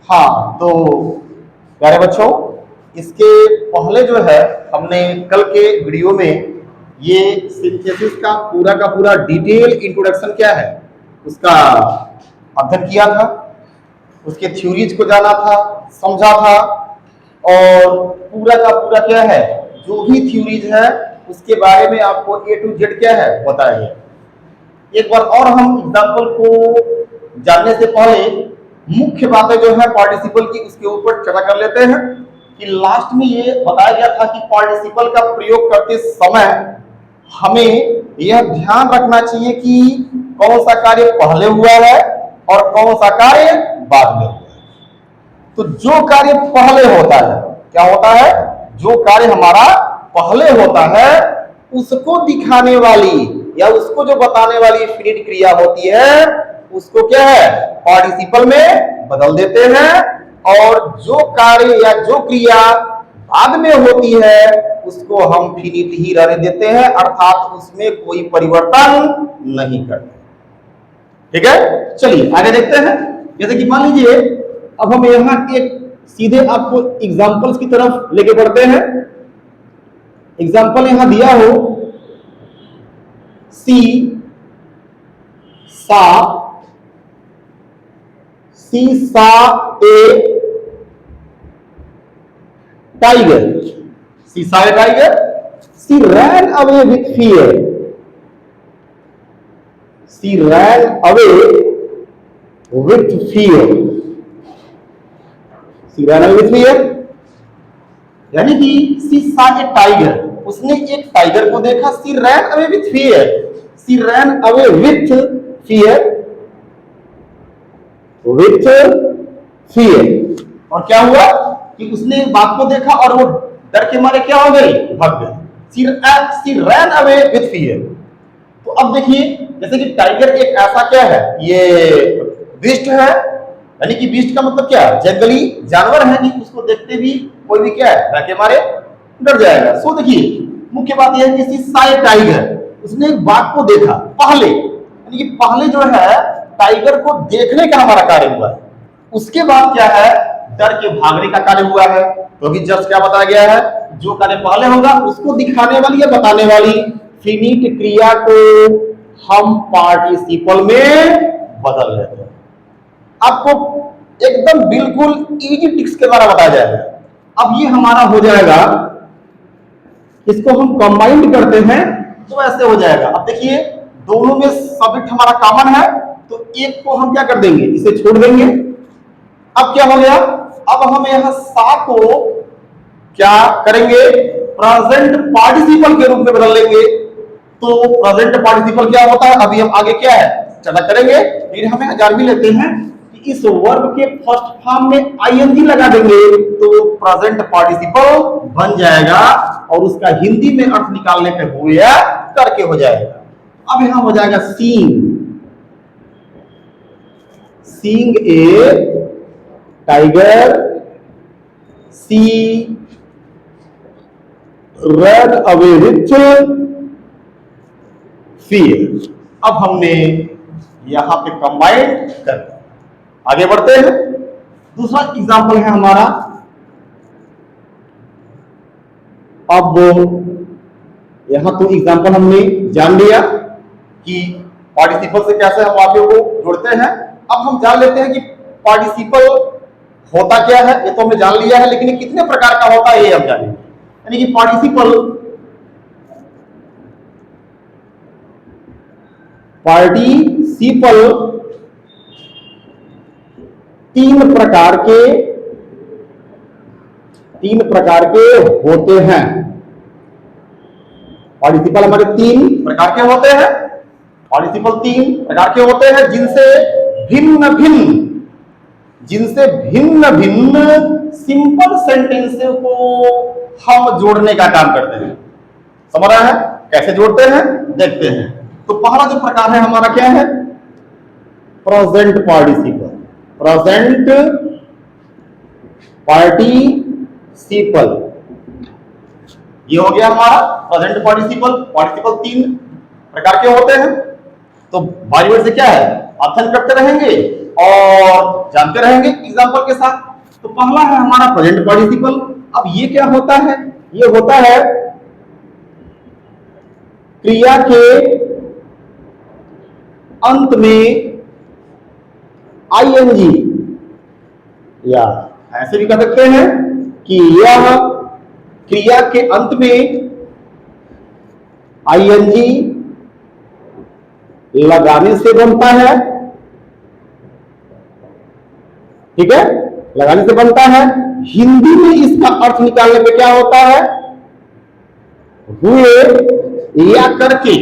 हाँ, तो प्यारे बच्चों, इसके पहले जो है हमने कल के वीडियो में ये सिंथेसिस का पूरा डिटेल इंट्रोडक्शन क्या है उसका अध्ययन किया था, उसके थ्योरीज को जाना था, समझा था, और पूरा का पूरा क्या है जो भी थ्योरीज है उसके बारे में आपको A to Z क्या है बताया गया। एक बार और हम एग्जाम्पल को जानने से पहले मुख्य बातें जो है पार्टिसिपल की उसके ऊपर चर्चा कर लेते हैं कि लास्ट में ये बताया गया था कि पार्टिसिपल का प्रयोग करते समय हमें यह ध्यान रखना चाहिए कि कौन सा कार्य पहले हुआ है और कौन सा कार्य बाद में हुआ है। तो जो कार्य पहले होता है क्या होता है, जो कार्य हमारा पहले होता है उसको दिखाने वाली या उसको जो बताने वाली फिनिट क्रिया होती है उसको क्या है पार्टिसिपल में बदल देते हैं, और जो कार्य या जो क्रिया बाद में होती है उसको हम फिनिट ही रहने देते हैं, अर्थात उसमें कोई परिवर्तन नहीं करते। ठीक है, चलिए आगे देखते हैं। जैसे कि मान लीजिए अब हम यहां एक सीधे आपको एग्जाम्पल्स की तरफ लेके बढ़ते हैं। एग्जाम्पल यहां दिया हो सी saw a tiger, she saw a tiger, she ran away with fear, she ran away with fear, she ran away with fear, यानी कि सी सा ए टाइगर, उसने एक टाइगर को देखा, she ran away with fear, she ran away with fear, with fear, और क्या हुआ कि उसने एक बात को देखा और वो डर के मारे क्या हो गई, भाग गई। सी रैन अवे विथ फियर। तो अब देखिए जैसे कि टाइगर एक ऐसा क्या है, ये बीस्ट है, यानी कि बीस्ट का मतलब क्या है, जंगली जानवर है कि उसको देखते भी कोई भी क्या है डर के मारे डर जाएगा। सो देखिए मुख्य बात यह है कि सी सा ए टाइगर, उसने एक बाघ को देखा पहले, यानी कि पहले जो है टाइगर को देखने का हमारा कार्य हुआ है, उसके बाद क्या है डर के भागने का कार्य हुआ है। तो अभी जस्ट क्या बताया गया है, जो कार्य पहले होगा उसको दिखाने वाली या बताने वाली फिनिट क्रिया को हम पार्टिसिपल में बदल लेते हैं। आपको एकदम बिल्कुल इजी ट्रिक्स के द्वारा बताया जाएगा। अब ये हमारा हो जाएगा, इसको हम कंबाइंड करते हैं तो ऐसे हो जाएगा। अब देखिए दोनों में सब्जेक्ट हमारा कॉमन है तो एक को हम क्या कर देंगे, इसे छोड़ देंगे। अब क्या हो गया, अब हम यहां सा को क्या करेंगे, प्रेजेंट पार्टिसिपल के रूप में बदल लेंगे। तो प्रेजेंट पार्टिसिपल क्या होता है अभी हम आगे क्या है चर्चा करेंगे। फिर हमें हजार भी लेते हैं कि इस वर्ब के फर्स्ट फॉर्म में आईएनजी लगा देंगे तो प्रेजेंट पार्टिसिपल बन जाएगा और उसका हिंदी में अर्थ निकालने पे हुए या करके हो जाएगा। अब यहां हो जाएगा seeing a tiger, she run away with fear. अब हमने यहां पे कंबाइन कर, आगे बढ़ते हैं। दूसरा एग्जांपल है हमारा, अब यहां तो एग्जांपल हमने जान लिया कि पार्टिसिपल से कैसे हम वाक्यों को जोड़ते हैं। अब हम जान लेते हैं कि पार्टिसिपल होता क्या है, ये तो हमने जान लिया है, लेकिन कितने प्रकार का होता है ये हम जानेंगे। यानी कि पार्टिसिपल तीन प्रकार के होते हैं। पार्टिसिपल हमारे तीन प्रकार के होते हैं। पार्टिसिपल तीन प्रकार के होते हैं जिनसे भिन्न भिन्न सिंपल सेंटेंस को हम जोड़ने का काम करते हैं। समझ रहा है कैसे जोड़ते हैं, देखते हैं। तो पहला जो प्रकार है हमारा क्या है, प्रेजेंट पार्टिसिपल। प्रेजेंट पार्टिसिपल ये हो गया हमारा प्रेजेंट पार्टिसिपल। पार्टिसिपल तीन प्रकार के होते हैं। तो बारी बारी से क्या है अध्ययन करते रहेंगे और जानते रहेंगे एग्जांपल के साथ। तो पहला है हमारा प्रेजेंट पार्टिसिपल। अब ये क्या होता है? ये होता है क्रिया के अंत में आईएनजी, या ऐसे भी कह सकते हैं कि यह क्रिया के अंत में आईएनजी लगाने से बनता है। ठीक है, लगाने से बनता है। हिंदी में इसका अर्थ निकालने पे क्या होता है? हुए या करके,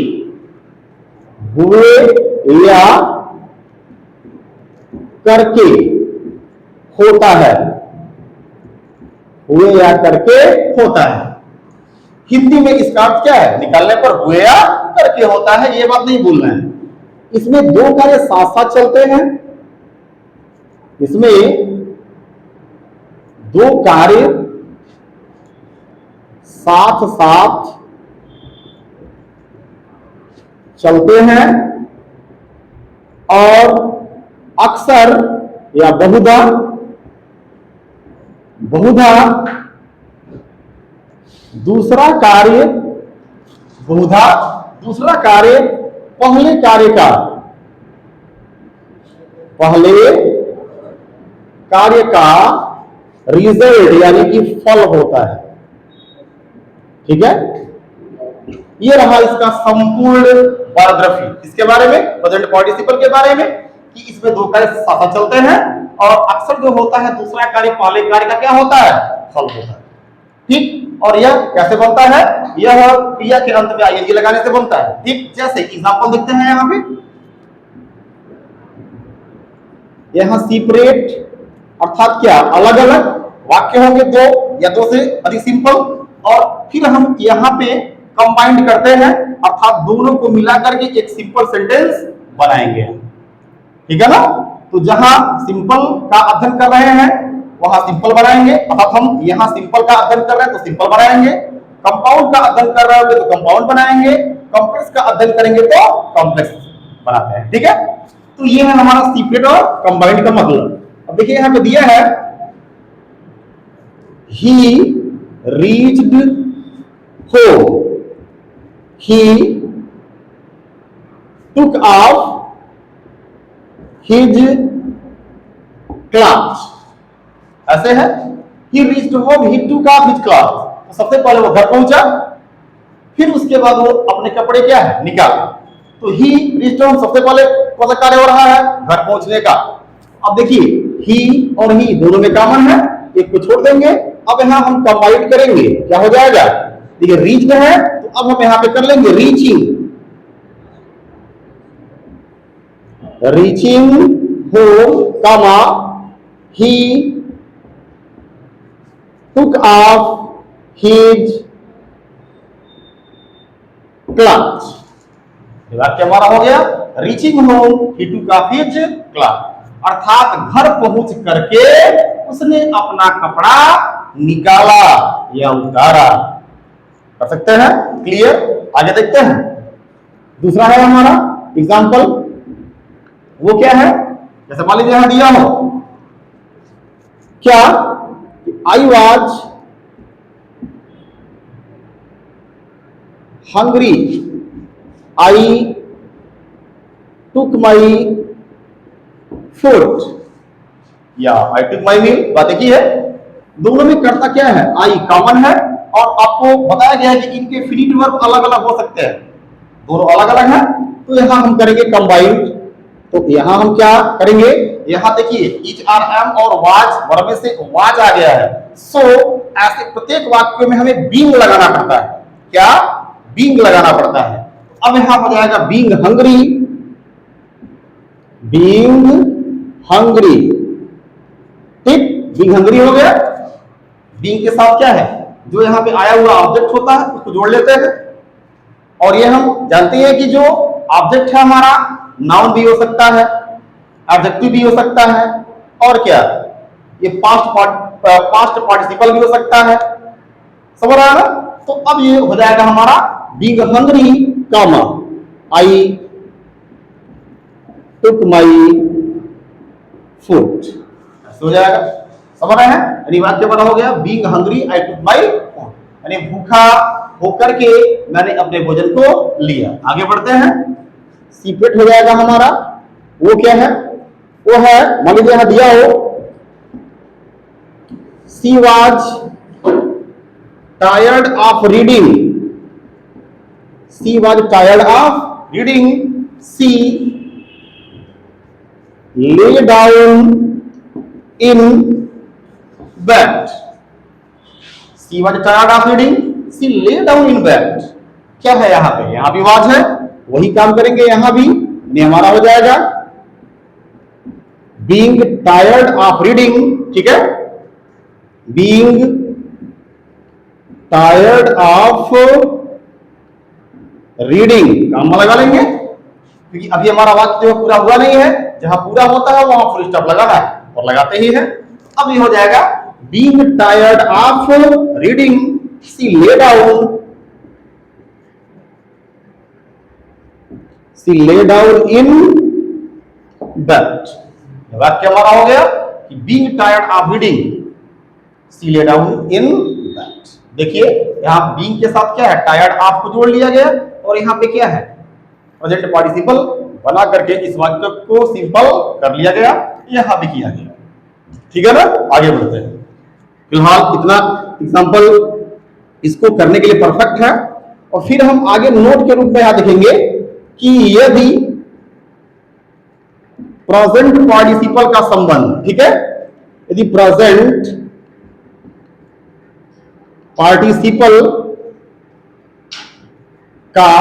हुए या करके होता है, हुए या करके होता है। हिंदी में इसका अर्थ क्या है? निकालने पर हुए या करके होता है, ये बात नहीं भूलना है। इसमें दो कार्य साथ साथ चलते हैं, इसमें दो कार्य साथ साथ चलते हैं और अक्सर या बहुधा दूसरा कार्य पहले कार्य का रिजल्ट यानी कि फल होता है। ठीक है, ये रहा इसका संपूर्ण बायोग्राफी। इसके बारे में, प्रेजेंट पार्टिसिपल के बारे में, कि इसमें दो कार्य साथ चलते हैं और अक्सर जो होता है दूसरा कार्य पहले कार्य का क्या होता है? फल होता है। ठीक, और यह कैसे बनता है? यह क्रिया के अंत में आईएनजी लगाने से बनता है। ठीक, जैसे एग्जांपल देखते हैं यहां पे, यहां सेपरेट अर्थात क्या? अलग अलग वाक्य होंगे, दो या दो से अधिक सिंपल, और फिर हम यहां पे कंबाइंड करते हैं अर्थात दोनों को मिलाकर के एक सिंपल सेंटेंस बनाएंगे। ठीक है ना? तो जहां सिंपल का अध्ययन कर रहे हैं वहां सिंपल बनाएंगे, अर्थात हम यहां सिंपल का अध्ययन कर रहे हैं तो सिंपल बनाएंगे। कंपाउंड का अध्ययन कर रहे होंगे तो कंपाउंड बनाएंगे। कॉम्प्लेक्स का अध्ययन करेंगे तो कॉम्प्लेक्स बनाते हैं। ठीक है, तो ये है हमारा सेपरेट और कंबाइंड का मतलब। अब देखिए यहां पे दिया है, ही reached home, he took off his clothes। ऐसे है, he reached home, he took off his clothes। तो सबसे पहले वो घर पहुंचा, फिर उसके बाद वो अपने कपड़े क्या है? निकाला। तो he reached home सबसे पहले कौन सा कार्य हो रहा है? घर पहुंचने का। अब देखिए he और he दोनों में कॉमन है, एक को छोड़ देंगे। अब यहां हम कंबाइन करेंगे, क्या हो जाएगा? देखिए रीच्ड है तो अब हम यहां पे कर लेंगे रीचिंग होम, कमा ही टुक ऑफ हिज क्लॉथ्स। वाक्य हमारा हो गया, रीचिंग होम ही टुक ऑफ हिज क्लॉथ, अर्थात घर पहुंच करके उसने अपना कपड़ा निकाला या उतारा। कर सकते हैं? क्लियर? आगे देखते हैं। दूसरा है हमारा एग्जाम्पल, वो क्या है? जैसे मान लीजिए यहां दिया हो क्या? I was hungry, I took my food, या आई टुक माई मील। बात एक ही है, दोनों में कर्ता क्या है? आई कॉमन है, और आपको बताया गया है कि इनके फिनिट वर्ब अलग अलग हो सकते हैं, दोनों अलग अलग हैं। तो यहां हम करेंगे कंबाइंड। तो यहां हम क्या करेंगे? यहां देखिए इज, आर, एम और वाज, वर्ब में से वाज आ गया है। सो ऐसे प्रत्येक वाक्य में हमें बीइंग लगाना पड़ता है। क्या? बीइंग लगाना पड़ता है। अब यहां हो जाएगा बीइंग हंग्री, बीइंग हंग्री। ठीक, बीइंग हंग्री हो गया। बीइंग के साथ क्या है? जो यहां पे आया हुआ ऑब्जेक्ट होता है उसको जोड़ लेते हैं, और ये हम जानते हैं कि जो ऑब्जेक्ट है हमारा नाउन भी हो सकता है, एडजेक्टिव भी हो सकता है, और क्या? ये पास्ट पार्टिसिपल भी हो सकता है। समझ रहा है ना? तो अब ये हो जाएगा हमारा being hungry, comma I took my food, ऐसे हो जाएगा। समझ रहे हैं? यानी वाक्य बना हो गया being hungry I took my food, यानी भूखा होकर के मैंने अपने भोजन को लिया। आगे बढ़ते हैं, सी पेट हो जाएगा हमारा। वो क्या है? वो है, मान लीजिए यहां दिया हो she was tired of reading, she was tired of reading, she lay down in bed, she was tired of reading, she lay down in bed. क्या है यहां पे? यहां भी वाज है, वही काम करेंगे यहां भी, नहीं हमारा हो जाएगा बीइंग टायर्ड ऑफ रीडिंग। ठीक है, बीइंग टायर्ड ऑफ रीडिंग काम लगा लेंगे, क्योंकि अभी हमारा वाक्य जो पूरा हुआ नहीं है। जहां पूरा होता है वहां फुल स्टॉप लगाना है, और लगाते ही है। अब ये हो जाएगा being tired of reading, she lay down, C lay down in bed. वाक्य हमारा हो गया कि being tired of reading, she lay down in bed. देखिए यहां बीइंग के साथ क्या है? टायर्ड ऑफ को जोड़ लिया गया, और यहां पे क्या है? प्रेजेंट पार्टिसिपल बना करके इस वाक्य को सिंपल कर लिया गया, यहां भी किया गया। ठीक है ना? आगे बढ़ते हैं। फिलहाल इतना एग्जांपल इसको करने के लिए परफेक्ट है, और फिर हम आगे नोट के रूप में यहां देखेंगे कि यदि प्रेजेंट पार्टिसिपल का संबंध, ठीक है, यदि प्रेजेंट पार्टिसिपल का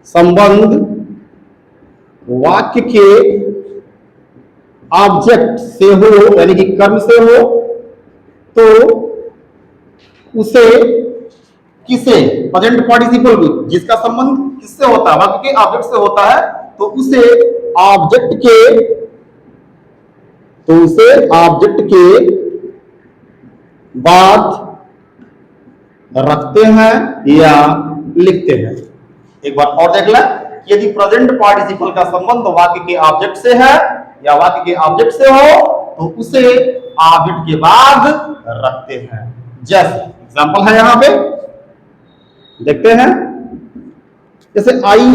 संबंध वाक्य के ऑब्जेक्ट से हो, यानी कि कर्म से हो, तो उसे किसे? प्रेजेंट पार्टिसिपल को, जिसका संबंध किससे होता है? वाक्य के ऑब्जेक्ट से होता है, तो उसे ऑब्जेक्ट के बाद रखते हैं या लिखते हैं। एक बार और देख लें, यदि प्रेजेंट पार्टिसिपल का संबंध वाक्य के ऑब्जेक्ट से है या वाक्य के ऑब्जेक्ट से हो, तो उसे ऑब्जेक्ट के बाद रखते हैं। जैसे एग्जांपल है यहां पे, देखते हैं। जैसे आई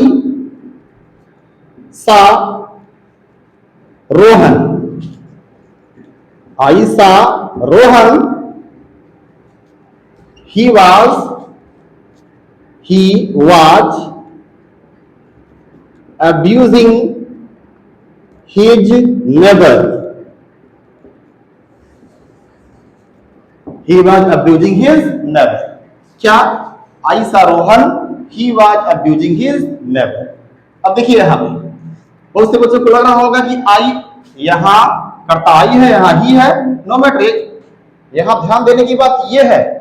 सा रोहन, आई सा Rohan, he was abusing his neighbor, he was abusing his neighbor। क्या? आई सा Rohan, he was abusing his neighbor। अब देखिए यहां पे बहुत से बच्चों को लग रहा होगा कि आई यहां करता आई है, यहां ही है, नो मैटर। यहां ध्यान देने की बात यह है,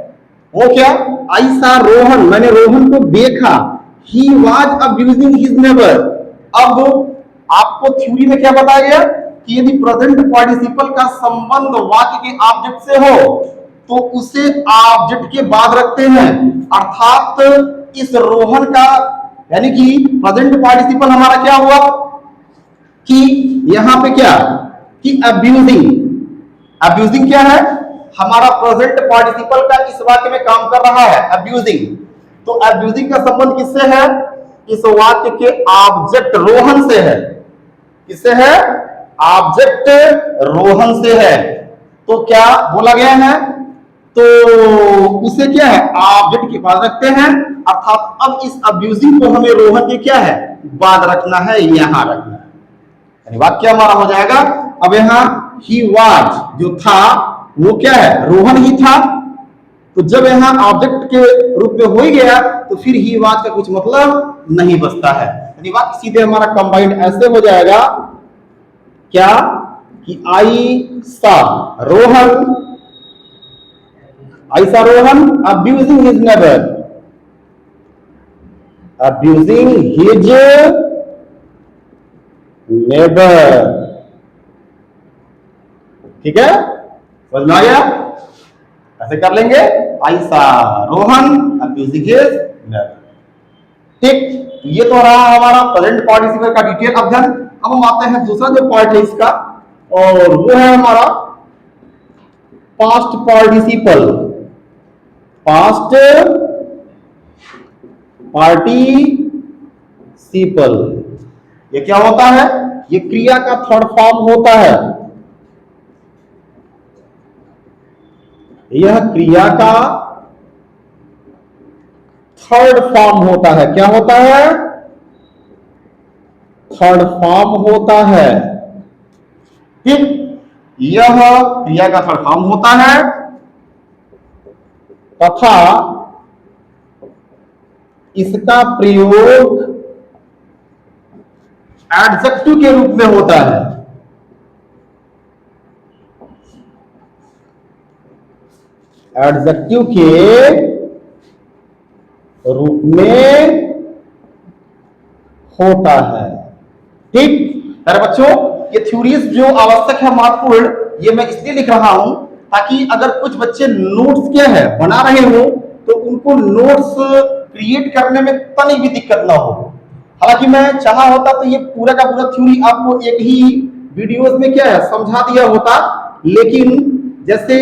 वो क्या? आई सा रोहन, मैंने रोहन को देखा, he was abusing his neighbour. अब आपको थ्योरी में क्या बताया गया कि यदि प्रेजेंट पार्टिसिपल का संबंध वाक्य के ऑब्जेक्ट से हो, तो उसे ऑब्जेक्ट के बाद रखते हैं। अर्थात इस रोहन का, यानी कि प्रेजेंट पार्टिसिपल हमारा क्या हुआ कि यहां पे क्या कि अब्यूजिंग, अब्यूजिंग क्या है? हमारा प्रेजेंट पार्टिसिपल का इस वाक्य में काम कर रहा है अब्यूजिंग। तो अब्यूजिंग का संबंध किससे है? इस वाक्य के ऑब्जेक्ट रोहन से है। किससे है? ऑब्जेक्ट रोहन से है। तो क्या बोला गया है? तो उसे क्या है? ऑब्जेक्ट के बाद रखते हैं। अर्थात अब इस अब्यूजिंग को हमें रोहन के क्या है? बाद रखना है, यहां रखना है। यानी वाक्य हमारा हो जाएगा, अब यहां ही वाज जो था वो क्या है? रोहन ही था। तो जब यहां ऑब्जेक्ट के रूप में हो ही गया, तो फिर ही वाज का कुछ मतलब नहीं बचता है। यानी वाक्य सीधे हमारा कंबाइंड ऐसे हो जाएगा, क्या कि आई सा Rohan abusing his neighbour, abusing his neighbour. ठीक है, समझ में आ गया? ऐसे कर लेंगे, आई सा रोहन अब्यूजिंग हिज नेबर। ठीक, ये तो रहा हमारा प्रेजेंट पार्टिसिपल का डिटेल अध्ययन। अब हम आते हैं दूसरा जो पार्ट है इसका, और वो है हमारा पास्ट पार्टिसिपल। पास्ट पार्टिसिपल ये क्या होता है? ये क्रिया का थर्ड फॉर्म होता है। यह क्रिया का थर्ड फॉर्म होता है। क्या होता है? थर्ड फॉर्म होता है। ठीक, यह क्रिया का थर्ड फॉर्म होता है तथा इसका प्रयोग एडजेक्टिव के रूप में होता है। एडजेक्टिव के रूप में होता है। ठीक, मेरे बच्चों, ये थ्योरीज जो आवश्यक है, महत्वपूर्ण, ये मैं इसलिए लिख रहा हूं ताकि अगर कुछ बच्चे नोट्स क्या है बना रहे हो तो उनको नोट्स क्रिएट करने में तनी भी दिक्कत ना हो। हालांकि मैं चाहा होता तो ये पूरा का पूरा थ्योरी आपको एक ही वीडियोस में क्या है समझा दिया होता, लेकिन जैसे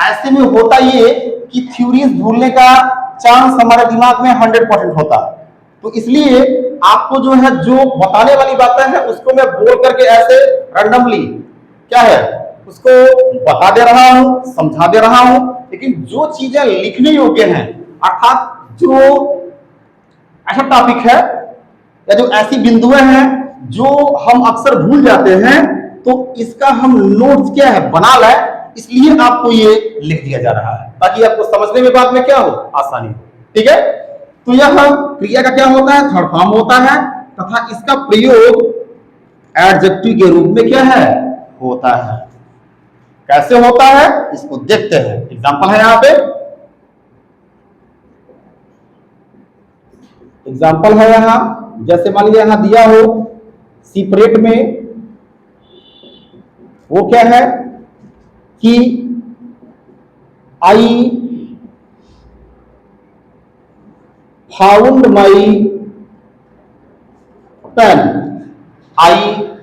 ऐसे में होता ये कि थ्योरीज भूलने का चांस हमारे दिमाग में 100% होता। तो इसलिए आपको जो है जो बताने वाली बातें हैं उसको मैं बोल करके ऐसे रैंडमली क्या है उसको बता दे रहा हूं, समझा दे रहा हूं, लेकिन जो चीजें लिखने योग्य हैं, अर्थात जो ऐसा टॉपिक है या जो ऐसी बिंदुएं हैं जो हम अक्सर भूल जाते हैं, तो इसका हम नोट्स क्या है बना लें, इसलिए आपको ये लिख दिया जा रहा है ताकि आपको समझने में बाद में क्या हो, आसानी हो। ठीक है, तो यह क्रिया का क्या होता है? थर्ड फॉर्म होता है तथा इसका प्रयोग एडजेक्टिव के रूप में क्या है होता है। कैसे होता है इसको देखते हैं। एग्जांपल है यहां पे, एग्जांपल है यहां, जैसे मान लीजिए यहां दिया हो सेपरेट में, वो क्या है कि I found my pen. I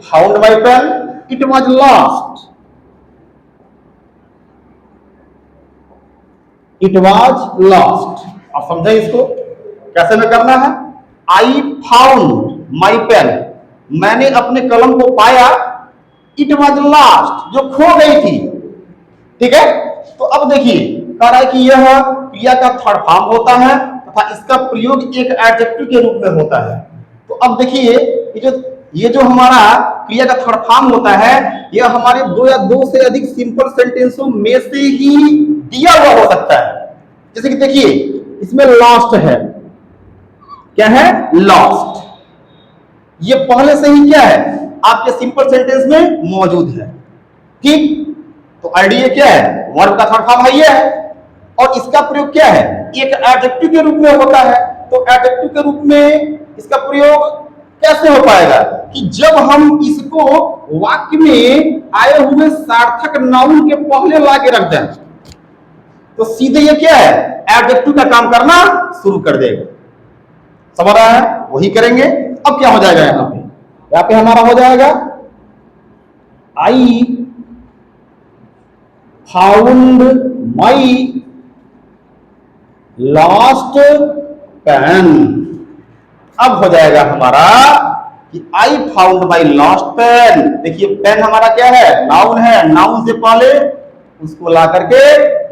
found my pen, it was lost. It was lost. आप समझे इसको कैसे में करना है? आई फाउंड माई पेन, मैंने अपने कलम को पाया। इट वॉज लॉस्ट, जो खो गई थी। ठीक है, तो अब देखिए कह रहा है कि यह क्रिया का थर्ड फॉर्म होता है तथा इसका प्रयोग एक एडजेक्टिव के रूप में होता है। तो अब देखिए ये जो हमारा क्रिया का थर्ड फॉर्म होता है, यह हमारे दो या दो से अधिक सिंपल सेंटेंसों में से ही दिया हुआ हो सकता है। जैसे कि देखिए इसमें लॉस्ट है, क्या है? लॉस्ट। ये पहले से ही क्या है आपके सिंपल सेंटेंस में मौजूद है। ठीक, तो आइडिया क्या है? वर्ब का थर्ड फॉर्म है ये, और इसका प्रयोग क्या है? एक एडजेक्टिव के रूप में होता है। तो एडजेक्टिव के रूप में इसका प्रयोग कैसे हो पाएगा कि जब हम इसको वाक्य में आए हुए सार्थक नाउन के पहले ला के रख दें तो सीधे ये क्या है एडजेक्टिव का काम करना शुरू कर देगा। समझ रहा है? वही करेंगे। अब क्या हो जाएगा यहां पे हमारा हो जाएगा I found my lost pen. अब हो जाएगा हमारा कि I found my lost pen. देखिए पेन हमारा क्या है? नाउन है। नाउन से पहले उसको ला करके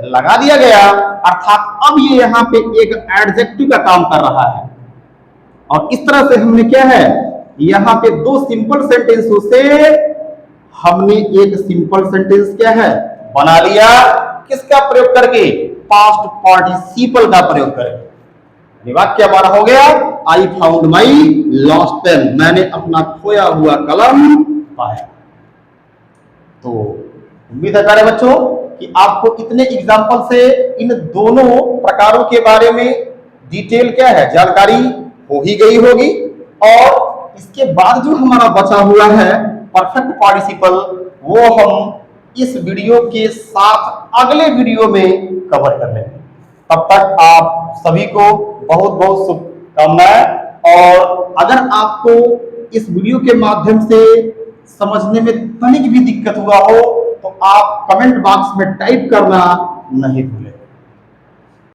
लगा दिया गया, अर्थात अब ये यहां पे एक एडजेक्टिव का काम कर रहा है। और इस तरह से हमने क्या है यहां पे दो सिंपल सेंटेंसों से हमने एक सिंपल सेंटेंस क्या है बना लिया। किसका प्रयोग करके? पास्ट पार्टिसिपल का प्रयोग करके। वाक्य हमारा हो गया I found my lost pen, मैंने अपना खोया हुआ कलम पाया। तो उम्मीद है प्यारे बच्चों कि आपको इतने एग्जाम्पल से इन दोनों प्रकारों के बारे में डिटेल क्या है जानकारी हो ही गई होगी। और इसके बाद जो हमारा बचा हुआ है परफेक्ट पार्टिसिपल, वो हम इस वीडियो के साथ अगले वीडियो में कवर कर लेंगे। तब तक आप सभी को बहुत बहुत शुभकामनाएं। और अगर आपको इस वीडियो के माध्यम से समझने में तनिक भी दिक्कत हुआ हो तो आप कमेंट बॉक्स में टाइप करना नहीं भूलें।